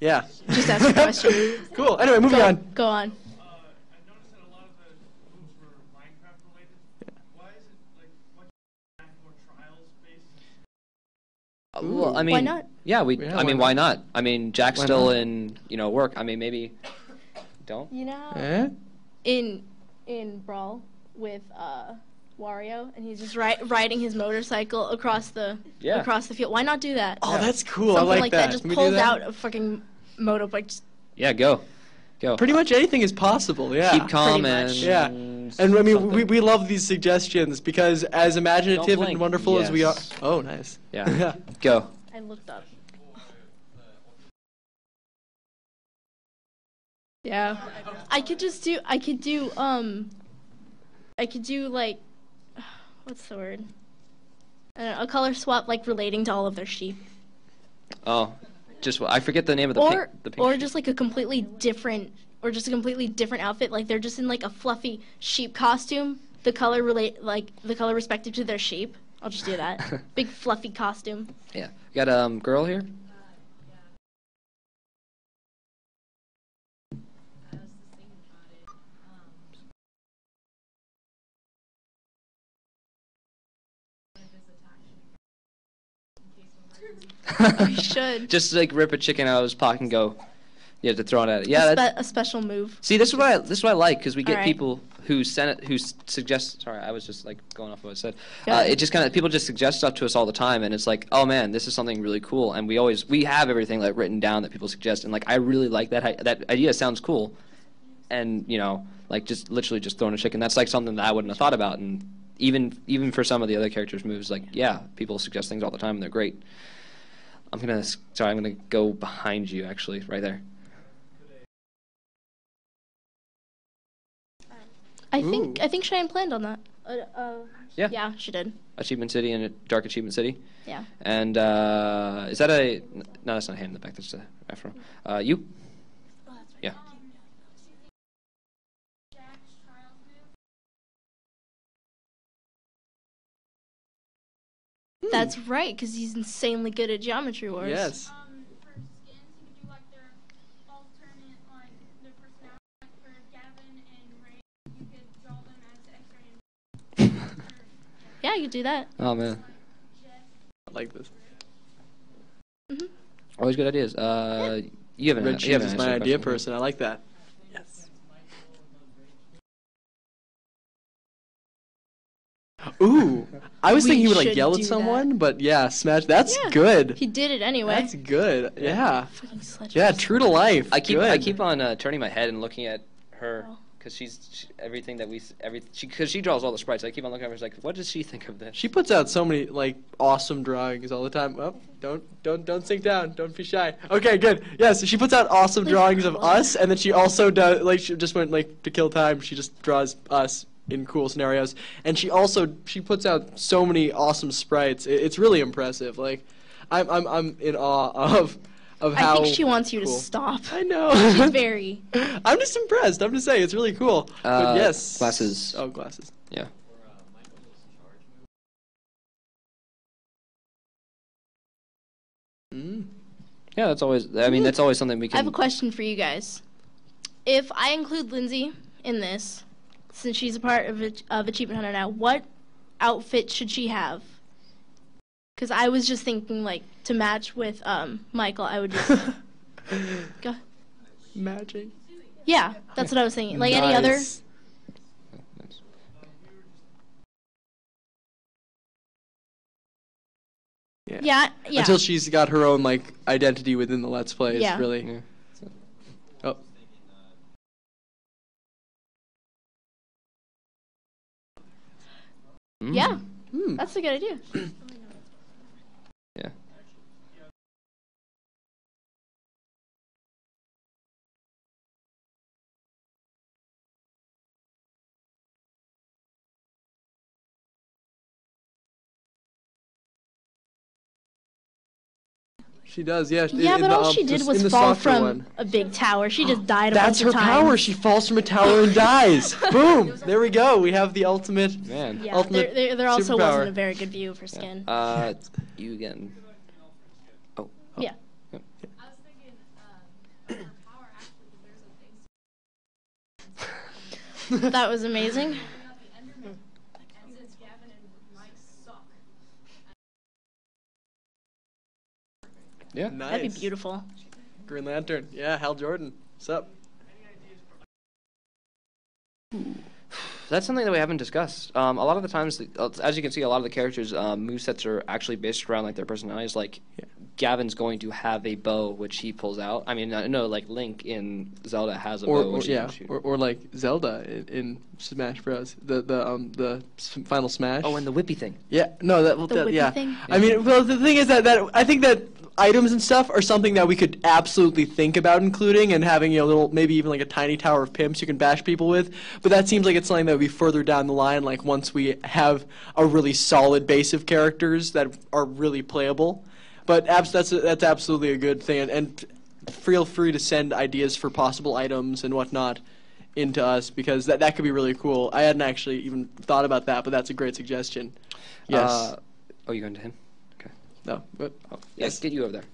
Yeah. Just ask a question. Cool. Anyway, moving on. Go on. I noticed that a lot of the moves were Minecraft related. Why is it like much more trials based? well, I mean, Why not? Yeah, Yeah, I mean, why why not? I mean, Jack's Why still not? in, work. I mean, maybe don't. You know, Eh? in Brawl with Wario, and he's just riding his motorcycle across the field. Why not do that? Oh, that's cool. Something I like that. Just Can we do pulls that? out a fucking motorbike. Just, Yeah, go. Pretty much anything is possible. Yeah. Keep calm pretty and much. Yeah. And I mean, we love these suggestions because as imaginative Don't and blink. wonderful as we are. Yes. Oh, nice. Yeah. Go. I looked up. Yeah, I could do like, what's the word? I don't know, a color swap like relating to all of their sheep. Oh, I forget the name of the Or pink or sheep. just like a completely different outfit. Like they're just in like a fluffy sheep costume. The color respective to their sheep. I'll just do that. Big fluffy costume. Yeah. You got a girl here? We should. Just like rip a chicken out of his pocket and go. You have to throw it at it. Yeah. A special move. See, this is what I like because we get Alright. people who suggest. Sorry, I was just like going off what I said. Go ahead. It just kind of people just suggest stuff to us all the time, and it's like, oh man, this is something really cool, and we have everything like written down that people suggest, and like I really like that idea sounds cool, and like just literally just throwing a chicken. That's like something that I wouldn't have thought about, and even for some of the other characters' moves, like yeah, people suggest things all the time, and they're great. I'm gonna go behind you actually, right there. I think Cheyenne planned on that. Yeah. Yeah, she did. Achievement City and Dark Achievement City. Yeah. And is that no, that's not a hand in the back, that's a afro. You? Yeah. Jack's trials move. That's right, because he's insanely good at Geometry Wars. Yes. For skins, you could do like their alternate, like their personality. Like for Gavin and Ray, you could draw them as X-ray and Yeah, you could do that. Oh man. I like this. Always good ideas. You haven't. Red you haven't Shoes is answered my the idea question. person. I like that. Yes. Ooh, I was We thinking he would like should yell at do someone, that. but yeah, smash. That's Yeah. good. He did it anyway. That's good. Yeah. Fucking sledge Yeah, fist. true to life. I keep Good. on turning my head and looking at her Oh. because everything that because she draws all the sprites. I keep on looking at her. Like, what does she think of this? She puts out so many like awesome drawings all the time. Oh, don't sink down. Don't be shy. Okay, good. Yes, she puts out awesome drawings of us, and then she also does like she just went like to kill time. She just draws us in cool scenarios, and she puts out so many awesome sprites. It's really impressive. Like, I'm in awe of how. I think she wants you to cool. stop. I know. She's very. I'm just impressed. I'm just saying it's really cool. But yes, glasses. Oh, glasses. Yeah. Mm. Yeah, that's always. I mean, that's always something we can. I have a question for you guys. If I include Lindsay in this, since she's a part of Achievement Hunter now, what outfit should she have? Because I was just thinking, like, to match with Michael, I would just go. Magic. Yeah, that's what I was thinking. Like any other. Nice. Yeah. Until she's got her own like identity within the Let's Play. It's Yeah. really. Yeah. Oh. Yeah, Hmm. that's a good idea. Yeah. She does, yeah. Yeah, but all she did was fall from one. a big tower. She just died a That's her bunch of times. power. She falls from a tower and dies. Boom. There we go. We have the ultimate. Man. Yeah, ultimate there also superpower. wasn't a very good view of her skin. You again. Oh. Yeah. I was thinking, her power actually deserves a face. That was amazing. Not the Enderman. And since Gavin and Mike suck. Yeah. Nice. That'd be beautiful. Green Lantern. Yeah, Hal Jordan. What's up? That's something that we haven't discussed. A lot of the times, as you can see, a lot of the characters' movesets are actually based around like their personalities. Like, Gavin's going to have a bow which he pulls out. I mean, no, like Link in Zelda has a bow which he can shoot. or like Zelda in Smash Bros. The final Smash. Oh, and the whippy thing. Yeah, no, The whippy yeah. thing? I mean, well, the thing is that I think that items and stuff are something that we could absolutely think about including and having, little, maybe even like a tiny tower of pimps you can bash people with. But that seems like it's something that would be further down the line, like once we have a really solid base of characters that are really playable. But that's absolutely a good thing, and feel free to send ideas for possible items and whatnot into us, because that could be really cool. I hadn't actually even thought about that, but that's a great suggestion. Yes. Oh, you going to him? Okay. No. But, Oh, yes. Get you over there.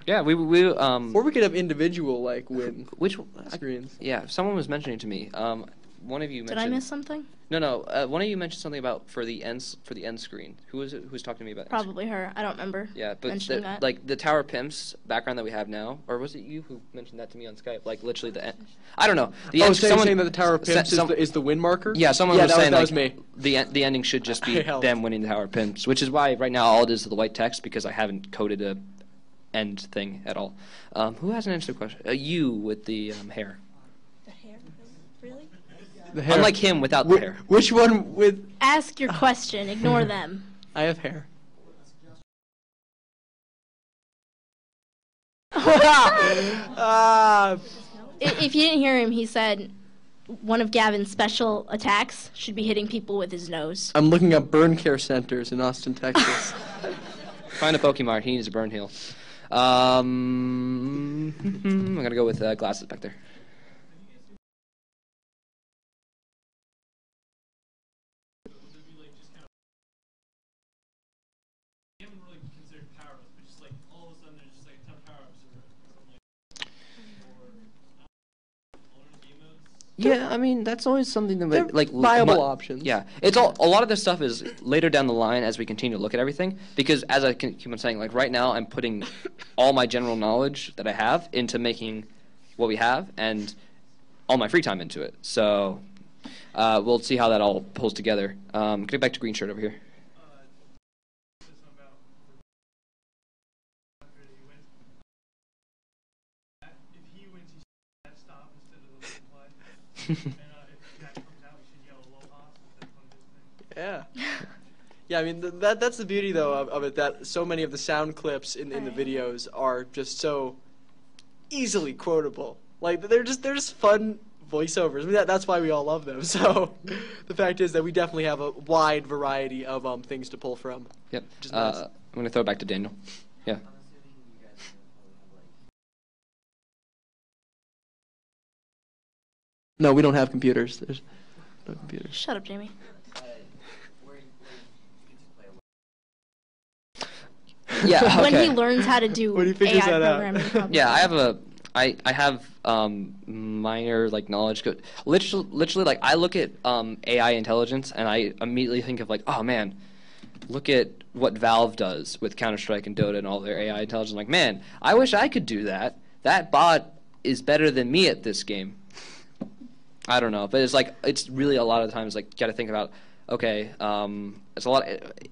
Yeah, we or we could have individual like win which screens. Yeah, someone was mentioning to me. One of you Did mentioned. I miss something? No. One of you mentioned something about for the end screen. Who was it? Who was talking to me about? Probably her. I don't remember. Yeah, but mentioning that. like the Tower Pimps background that we have now, or was it you who mentioned that to me on Skype? Like literally the end. I don't know. The end, Saying that the Tower of Pimps is the win marker? Yeah, someone was saying that was like, me. The ending should just be helped. them winning the Tower of Pimps, which is why right now all it is the white text because I haven't coded a end thing at all. Who hasn't answered the question? You with the hair. The hair? Really? The hair. Unlike him without the hair. Which one with? Ask your question. Ignore them. I have hair. If you didn't hear him, he said one of Gavin's special attacks should be hitting people with his nose. I'm looking up burn care centers in Austin, Texas. Find a Pokemon. He needs a burn heal. I'm gonna go with glasses back there. We haven't really considered power-ups, but just like all of a sudden there's just like a ton of power-ups or something like that. Or bonus emotes. Yeah, I mean that's always something that They're like viable options. Yeah, it's all a lot of this stuff is later down the line as we continue to look at everything. Because as I keep on saying, like right now I'm putting all my general knowledge that I have into making what we have and all my free time into it. So we'll see how that all pulls together. Get back to green shirt over here. If he wins, he should that stop instead of the reply. And if Jack comes out, he should yell aloha since that's one of his things. Yeah. Yeah, I mean, that's the beauty, though, of it, that so many of the sound clips in the videos are just so easily quotable. Like, they're just fun voiceovers. I mean, that's why we all love them. So the fact is that we definitely have a wide variety of things to pull from. Yep. Which is nice. I'm going to throw it back to Daniel. Yeah. No, we don't have computers. There's no computers. Shut up, Jamie. Yeah. Okay. When he learns how to do When he figures AI that out. programming. Probably. Yeah, I have minor like knowledge. Literally, like I look at AI intelligence and I immediately think of like, oh man, look at what Valve does with Counter-Strike and Dota and all their AI intelligence. Like, man, I wish I could do that. That bot is better than me at this game. I don't know, but it's like it's really a lot of times like got to think about. Okay, it's a lot.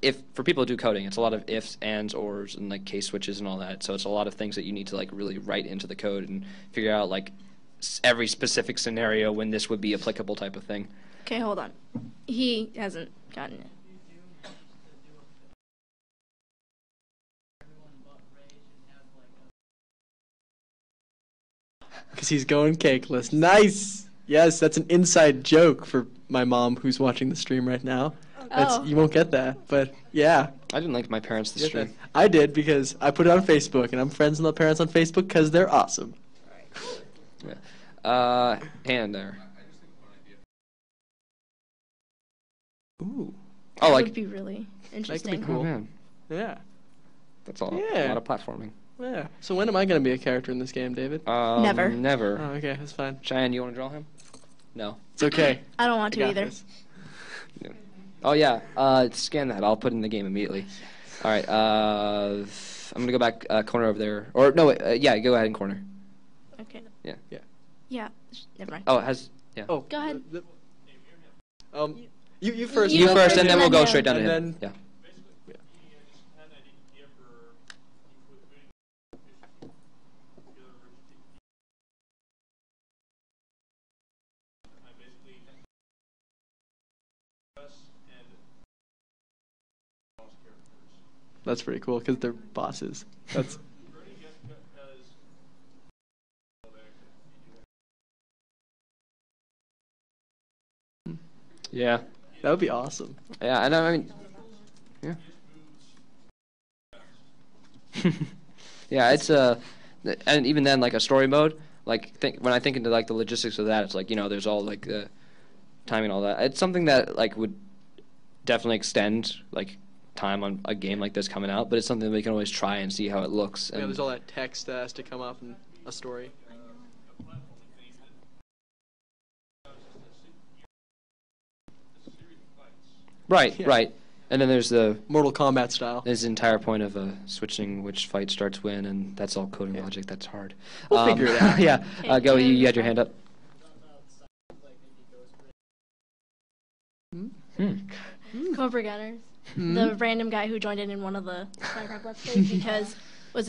If for people who do coding, it's a lot of ifs, ands, ors, and like case switches and all that. So it's a lot of things that you need to like really write into the code and figure out like every specific scenario when this would be applicable type of thing. Okay, hold on. He hasn't gotten it. Because he's going cakeless. Nice! Yes, that's an inside joke for my mom who's watching the stream right now. Oh. You won't get that, but yeah. I didn't link my parents to the stream. I did because I put it on Facebook, and I'm friends with my parents on Facebook because they're awesome. Yeah. Hand there. Ooh. Oh, That like would be really That could interesting. be cool. oh man, Yeah. that's all. Yeah. A lot of platforming. Yeah. So when am I going to be a character in this game, David? Never. Never. Oh, okay, that's fine. Cheyenne, you want to draw him? No. It's okay. I don't want I to got either. this. Oh yeah, scan that. I'll put it in the game immediately. All right, I'm gonna go back corner over there. Or no, wait, yeah, go ahead and corner. Okay. Yeah. Yeah. Never mind. Oh, it has yeah. Oh, Go ahead. You first. You first, and then we'll go him. straight down to And him. then- Yeah. Basically, he just had an idea for including the other I basically us and boss characters. That's pretty cool because they're bosses. That's Bernie does Yeah. that would be awesome. Yeah, and I mean, yeah. Yeah, it's and even then, like a story mode, like when I think into like the logistics of that, it's like there's all like the timing and all that. It's something that like would definitely extend like time on a game like this coming out, but it's something that we can always try and see how it looks. Yeah, And there's all that text that has to come up in a story. right, Yeah. right, and then there's the Mortal Kombat style. There's the entire point of switching which fight starts when, and that's all coding Yeah. logic. That's hard. We'll figure it out. Yeah. Okay, Go. You Jim. had your hand up. Cobra Gunners. Hmm? The random guy who joined in one of the Minecraft Let's Plays because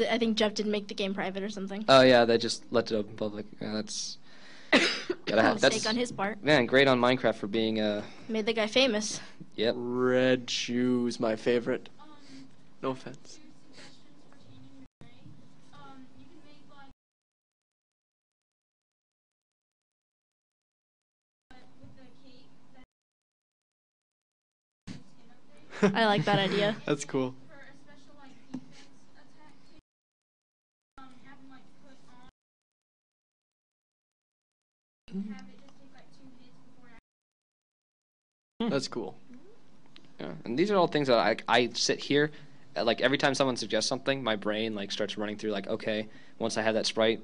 I think Jeff didn't make the game private or something. Oh yeah, they just left it open public. Yeah, that's gotta have, Mistake that's on his part. man, great on Minecraft for being Made the guy famous. Yep. Red shoes, my favorite. No offense. You can make like with the cake that I like that idea. That's cool. for a special like defense attack cake. Have them like put on have it just take like 2 hits before it That's cool. Yeah. And these are all things that I sit here, like every time someone suggests something, my brain like starts running through like, okay, once I have that sprite,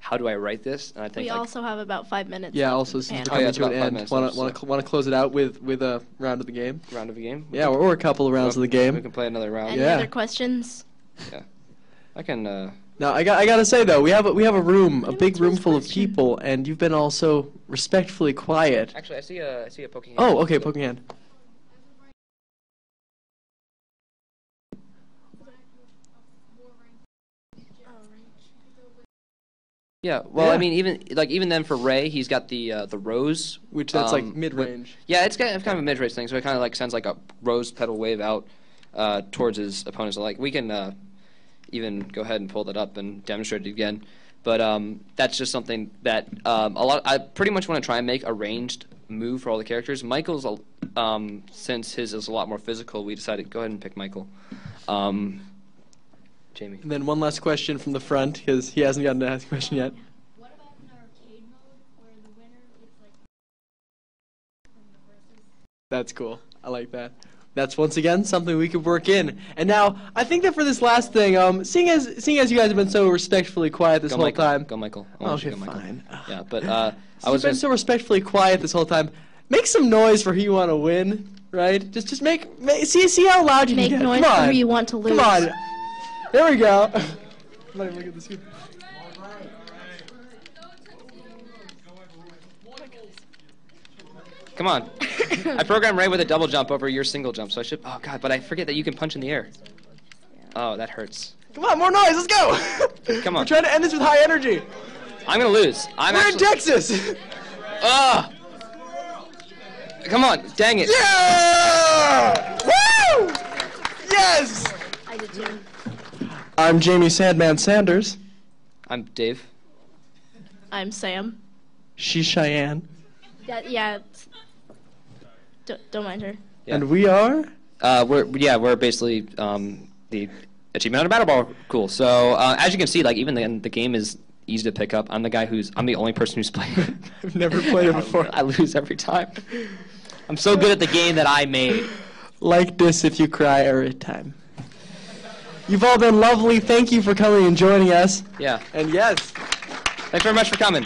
how do I write this? And I think We like, also have about 5 minutes. Yeah. left Also, in the since panel. we're coming it's to an about 5 end, minutes want left, to close it out with a round of the game? round of a game. Yeah, or a couple of rounds of the We game. can play another round. Any Yeah. other questions? Yeah. I can. Now, I gotta say though, we have a room, a Yeah, big what's room first full of question? people, and you've been all so respectfully quiet. Actually, I see a poking hand. Oh, okay, poking hand. Yeah. Well, Yeah. I mean, even then for Ray, he's got the rose, Which that's like with- mid-range. Yeah, it's kind of a mid-range thing, so it kind of like sends like a rose petal wave out towards his opponent. So like we can even go ahead and pull that up and demonstrate it again. But that's just something that I pretty much want to try and make a ranged move for all the characters. Michael's since his is a lot more physical, we decided go ahead and pick Michael. Jamie. And then one last question from the front, because he hasn't gotten to ask a question yet. What about an arcade mode where the winner gets like from the versus? That's cool. I like that. That's once again something we could work in. And now, I think that for this last thing, seeing as you guys have been so respectfully quiet this Go whole Michael. time. Go Michael. I want you Okay, to go Michael. fine. Yeah, but I You've was been gonna- so respectfully quiet this whole time. Make some noise for who you want to win, right? Just make see how loud you Make can get. noise Come for on. who you want to lose. Come on. There we go. I'm not even looking at the screen. Come on. I programmed Ray with a double jump over your single jump, so I should. Oh God! But I forget that you can punch in the air. Oh, that hurts. Come on, more noise. Let's go. Come on. We're trying to end this with high energy. I'm gonna lose. We're in Texas. Ah! Come on! Dang it! Yeah! Woo! Yes! I did too. I'm Jamie Sandman Sanders. I'm Dave. I'm Sam. She's Cheyenne. Yeah. Don't mind her. Yeah. And we are? We're basically the achievement on a battle ball. Cool. So as you can see, like even the game is easy to pick up. I'm the only person who's played it. I've never played it before. I lose every time. I'm so good at the game that I made. Like this if you cry every time. You've all been lovely. Thank you for coming and joining us. Yeah. And yes. Thanks very much for coming.